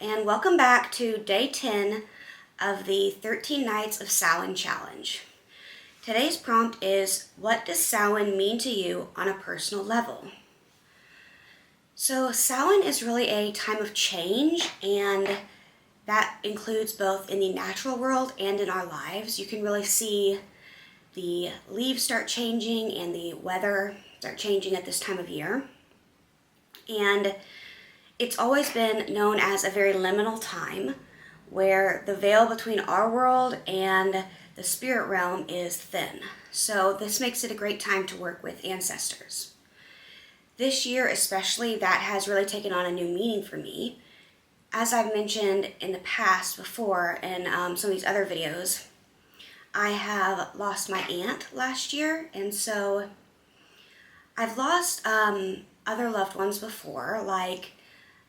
and welcome back to day 10 of the 13 Nights of Samhain challenge. Today's prompt is, what does Samhain mean to you on a personal level? So Samhain is really a time of change, and that includes both in the natural world and in our lives. You can really see the leaves start changing and the weather start changing at this time of year. And it's always been known as a very liminal time where the veil between our world and the spirit realm is thin. So this makes it a great time to work with ancestors. This year especially, that has really taken on a new meaning for me. As I've mentioned in the past before in some of these other videos, I have lost my aunt last year, and so I've lost other loved ones before, like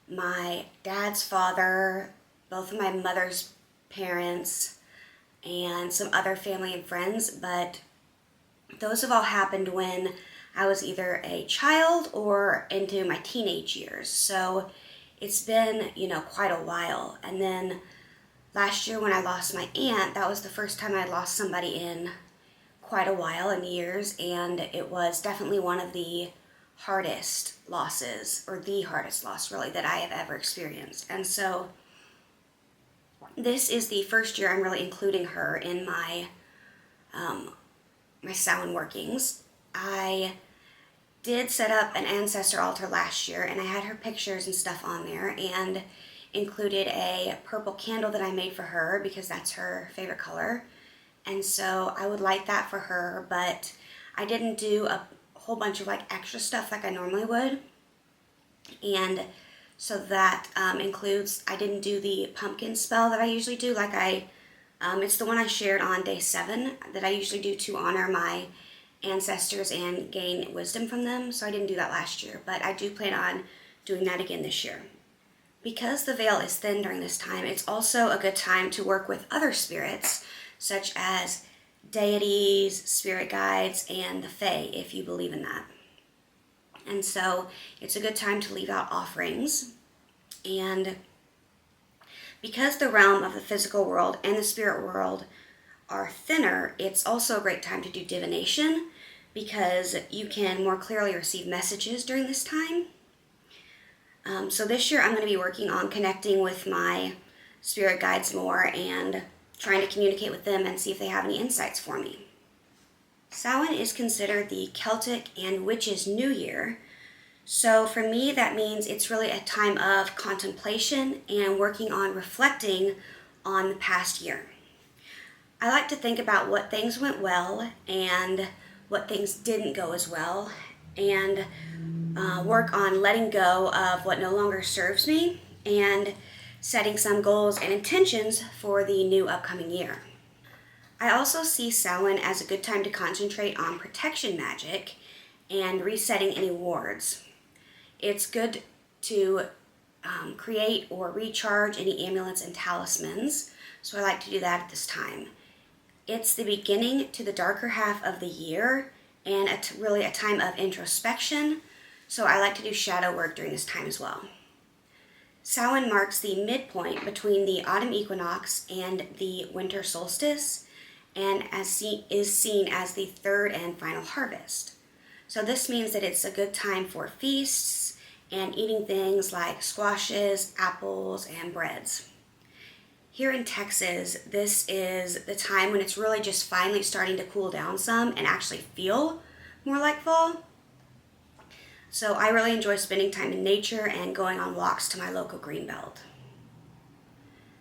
my dad's father, both of my mother's parents, and some other family and friends, but those have all happened when I was either a child or into my teenage years. So it's been, quite a while. And then last year when I lost my aunt, that was the first time I lost somebody in quite a while, in years, and it was definitely one of the hardest losses, or the hardest loss really, that I have ever experienced. And so this is the first year I'm really including her in my my Samhain workings. I did set up an ancestor altar last year, and I had her pictures and stuff on there, and included a purple candle that I made for her because that's her favorite color. And so I would light that for her, but I didn't do a whole bunch of extra stuff like I normally would. And so that includes, I didn't do the pumpkin spell that I usually do. It's the one I shared on day 7 that I usually do to honor my ancestors and gain wisdom from them. So I didn't do that last year, but I do plan on doing that again this year. Because the veil is thin during this time, it's also a good time to work with other spirits, such as deities, spirit guides, and the Fae, if you believe in that. And so it's a good time to leave out offerings. And because the realm of the physical world and the spirit world are thinner, it's also a great time to do divination, because you can more clearly receive messages during this time. So this year I'm going to be working on connecting with my spirit guides more and trying to communicate with them and see if they have any insights for me. Samhain is considered the Celtic and Witches' New Year. So for me, that means it's really a time of contemplation and working on reflecting on the past year. I like to think about what things went well and what things didn't go as well, and work on letting go of what no longer serves me and setting some goals and intentions for the new upcoming year. I also see Samhain as a good time to concentrate on protection magic and resetting any wards. It's good to create or recharge any amulets and talismans, so I like to do that at this time. It's the beginning to the darker half of the year, and really a time of introspection, so I like to do shadow work during this time as well. Samhain marks the midpoint between the autumn equinox and the winter solstice, and is seen as the third and final harvest. So this means that it's a good time for feasts and eating things like squashes, apples, and breads. Here in Texas, this is the time when it's really just finally starting to cool down some and actually feel more like fall. So I really enjoy spending time in nature and going on walks to my local greenbelt.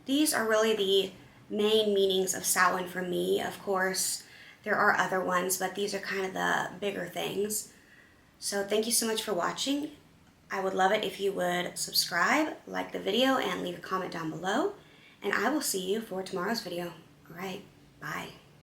These are really the main meanings of Samhain for me. Of course, there are other ones, but these are kind of the bigger things. So thank you so much for watching. I would love it if you would subscribe, like the video, and leave a comment down below. And I will see you for tomorrow's video. All right, bye.